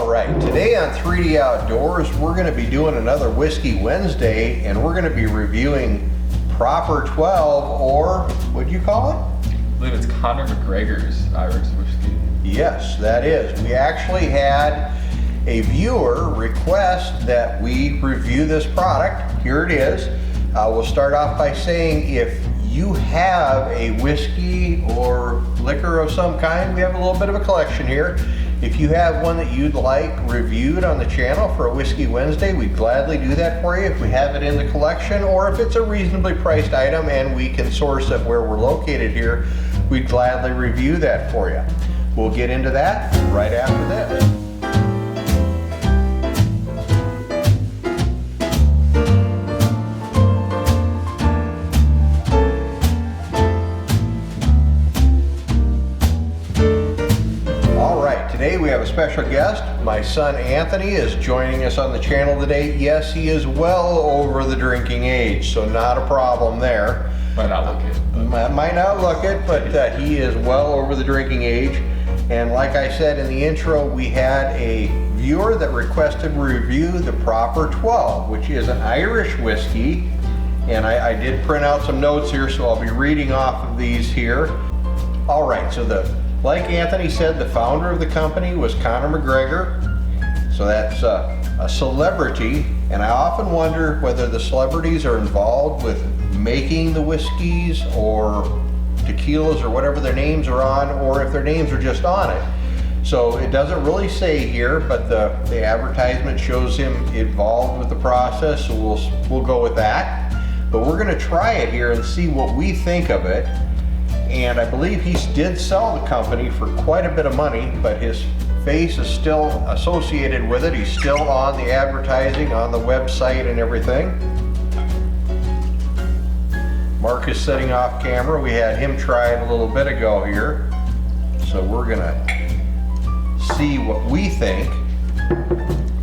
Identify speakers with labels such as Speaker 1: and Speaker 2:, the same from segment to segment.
Speaker 1: All right, today on 3D Outdoors, we're going to be doing another Whiskey Wednesday, and we're going to be reviewing Proper 12, or what do you call it?
Speaker 2: I believe it's Conor McGregor's Irish whiskey.
Speaker 1: Yes, that is. We actually had a viewer request that we review this product. Here it is. We'll start off by saying if you have a whiskey or liquor of some kind, we have a little bit of a collection here. If you have one that you'd like reviewed on the channel for a Whiskey Wednesday, we'd gladly do that for you if we have it in the collection, or if it's a reasonably priced item and we can source it where we're located here, we'd gladly review that for you. We'll get into that right after this. Today we have a special guest. My son Anthony is joining us on the channel today. Yes, he is well over the drinking age, so not a problem there.
Speaker 2: Might not look it.
Speaker 1: Might not look it, but he is well over the drinking age. And like I said in the intro, we had a viewer that requested we review the Proper 12, which is an Irish whiskey. And I did print out some notes here, so I'll be reading off of these here. All right, so like Anthony said, the founder of the company was Conor McGregor. So that's a celebrity, and I often wonder whether the celebrities are involved with making the whiskeys or tequilas or whatever their names are on, or if their names are just on it. So it doesn't really say here, but the advertisement shows him involved with the process, so we'll go with that. But we're gonna try it here and see what we think of it. And I believe he did sell the company for quite a bit of money, but his face is still associated with it. He's still on the advertising, on the website and everything. Mark is setting off camera. We had him try it a little bit ago here. So we're gonna see what we think.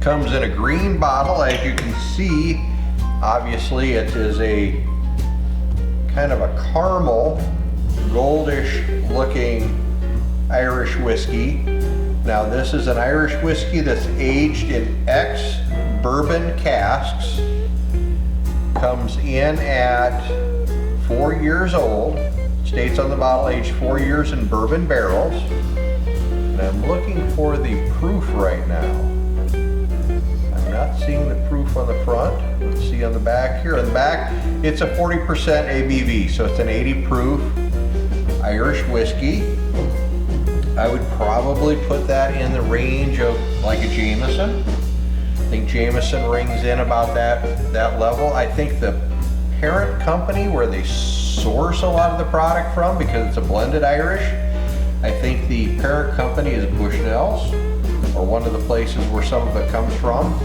Speaker 1: Comes in a green bottle, as you can see. Obviously it is a kind of a caramel, goldish looking Irish whiskey. Now this is an Irish whiskey that's aged in ex-bourbon casks. Comes in at 4 years old. States on the bottle aged 4 years in bourbon barrels. And I'm looking for the proof right now. I'm not seeing the proof on the front. Let's see on the back here. On the back, it's a 40% ABV, so it's an 80 proof Irish whiskey. I would probably put that in the range of like a Jameson. I think Jameson rings in about that level. I think the parent company where they source a lot of the product from, because it's a blended Irish, I think the parent company is Bushnell's, or one of the places where some of it comes from.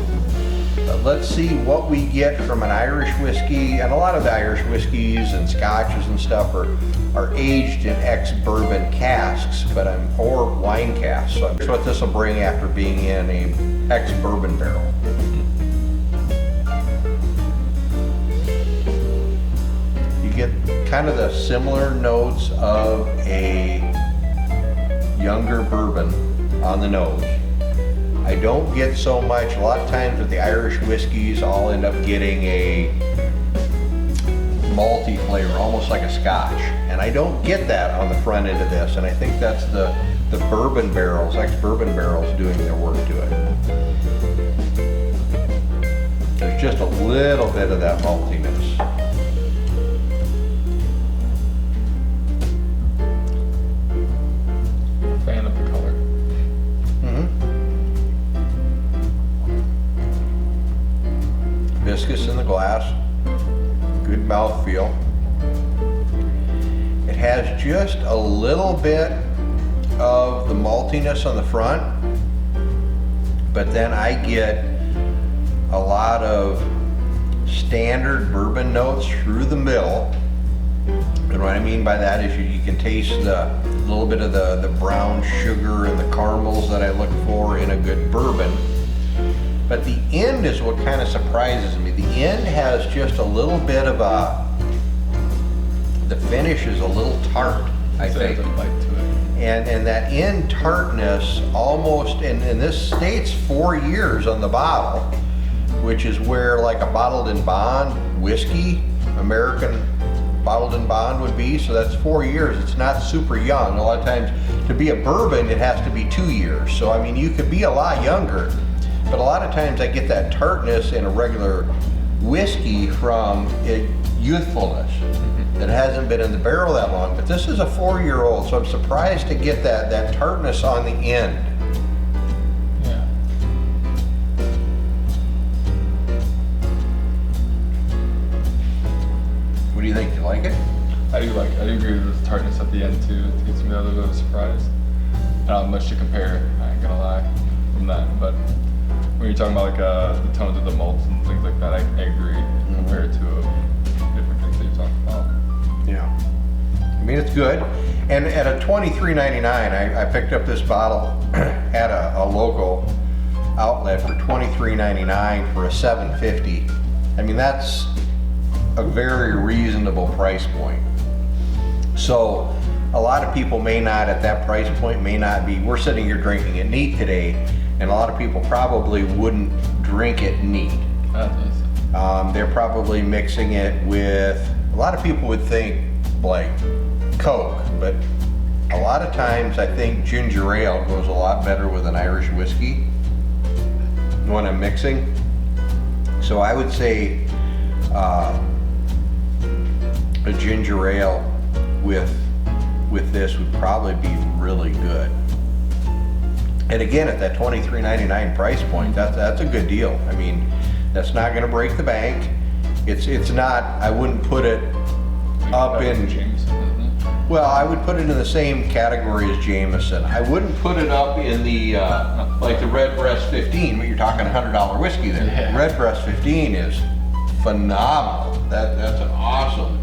Speaker 1: But let's see what we get from an Irish whiskey, and a lot of the Irish whiskeys and scotches and stuff are aged in ex-bourbon casks, or wine casks. So I'm sure what this will bring after being in a ex-bourbon barrel. You get kind of the similar notes of a younger bourbon on the nose. I don't get so much. A lot of times with the Irish whiskeys, I'll end up getting a malty flavor, almost like a scotch. And I don't get that on the front end of this. And I think that's the bourbon barrels, ex-bourbon barrels, doing their work to it. There's just a little bit of that maltiness.
Speaker 2: Fan of the color.
Speaker 1: Viscous in the glass, good mouthfeel. It has just a little bit of the maltiness on the front, but then I get a lot of standard bourbon notes through the middle. And what I mean by that is you can taste the little bit of the brown sugar and the caramels that I look for in a good bourbon. But the end is what kind of surprises me. The end has just a little bit of the finish is a little tart, I think.
Speaker 2: There's a bite to it.
Speaker 1: and that end tartness almost, and this states 4 years on the bottle, which is where like a bottled in bond whiskey, American bottled in bond would be. So that's 4 years. It's not super young. A lot of times to be a bourbon, it has to be 2 years. So I mean, you could be a lot younger, but a lot of times I get that tartness in a regular whiskey from youthfulness that hasn't been in the barrel that long. But this is a 4-year-old, so I'm surprised to get that tartness on the end.
Speaker 2: Yeah.
Speaker 1: What do you think? Do you like it?
Speaker 2: I do agree with the tartness at the end too. It gets me a little bit of a surprise. I don't have much to compare, I ain't gonna lie, from that. But when you're talking about like the tones of the malts and things like that, I agree. Compared to different drinks that you talked about.
Speaker 1: Yeah. I mean, it's good. And at a $23.99, I picked up this bottle at a local outlet for $23.99 for a $7.50. I mean, that's a very reasonable price point. So a lot of people may not, at that price point, may not be, we're sitting here drinking it neat today, and a lot of people probably wouldn't drink it neat. They're probably mixing it with, a lot of people would think like Coke, but a lot of times I think ginger ale goes a lot better with an Irish whiskey when I'm mixing. So I would say a ginger ale with this would probably be really good. And again, at that $23.99 price point, that's a good deal. I mean, that's not going to break the bank. It's not. I wouldn't put it up in. Well, I would put it in the same category as Jameson. I wouldn't put it up in the like the Redbreast 15, but you're talking $100 whiskey there.
Speaker 2: Yeah.
Speaker 1: Redbreast 15 is phenomenal. That's an awesome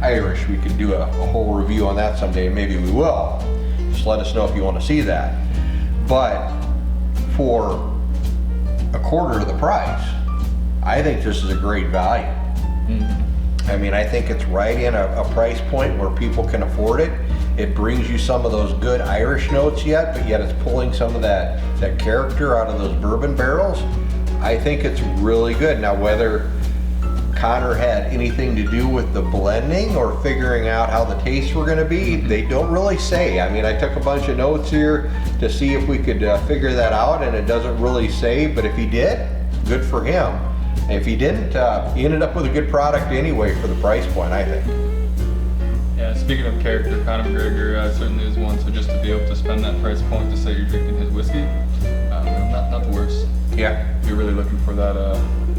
Speaker 1: Irish. We could do a whole review on that someday. Maybe we will. Just let us know if you want to see that. But for a quarter of the price, I think this is a great value. I mean, I think it's right in a price point where people can afford it. It brings you some of those good Irish notes yet, but yet it's pulling some of that character out of those bourbon barrels. I think it's really good. Now, whether Conor had anything to do with the blending or figuring out how the tastes were going to be, they don't really say. I mean, I took a bunch of notes here to see if we could figure that out, and it doesn't really say, but if he did, good for him. And if he didn't, he ended up with a good product anyway for the price point, I think.
Speaker 2: Yeah, speaking of character, Conor McGregor certainly is one, so just to be able to spend that price point to say you're drinking his whiskey, not the worst.
Speaker 1: Yeah.
Speaker 2: If you're really looking for that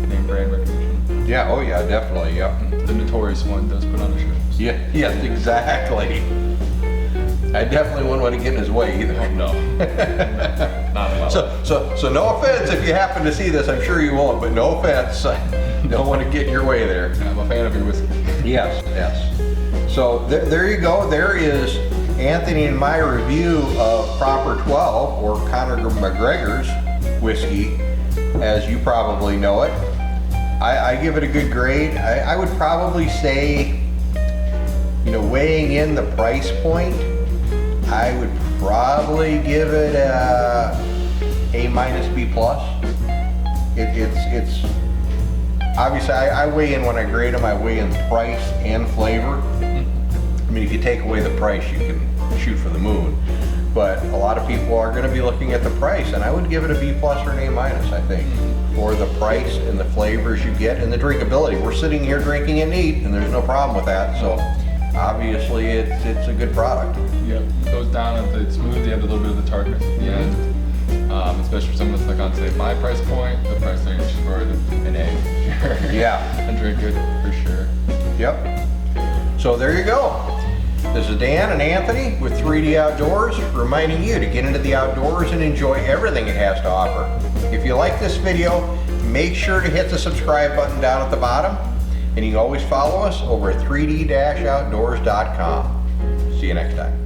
Speaker 2: name brand recognition.
Speaker 1: Yeah, oh yeah, definitely, yeah.
Speaker 2: The notorious one does put on a show.
Speaker 1: Yeah, yes, exactly. I definitely wouldn't want to get in his way either.
Speaker 2: No. Not at all.
Speaker 1: So no offense if you happen to see this, I'm sure you won't, but no offense. I don't want to get in your way there.
Speaker 2: I'm a fan of your whiskey.
Speaker 1: Yes, yes. So there you go. There is Anthony and my review of Proper 12, or Conor McGregor's whiskey, as you probably know it. I give it a good grade. I would probably say, you know, weighing in the price point, I would probably give it a A- B+. It's obviously I weigh in when I grade them. I weigh in price and flavor. I mean, if you take away the price, you can shoot for the moon. But a lot of people are going to be looking at the price, and I would give it a B+ or an A-, I think, for the price and the flavors you get and the drinkability. We're sitting here drinking it neat, and there's no problem with that. So obviously, it's a good product.
Speaker 2: Yep, it goes down at the smooth, you have a little bit of the tartness at the end. Especially for someone that's like on, say, my price point, the price range for an A.
Speaker 1: Yeah.
Speaker 2: And drink it for sure.
Speaker 1: Yep. So there you go. This is Dan and Anthony with 3D Outdoors, reminding you to get into the outdoors and enjoy everything it has to offer. If you like this video, make sure to hit the subscribe button down at the bottom, and you can always follow us over at 3D-outdoors.com. See you next time.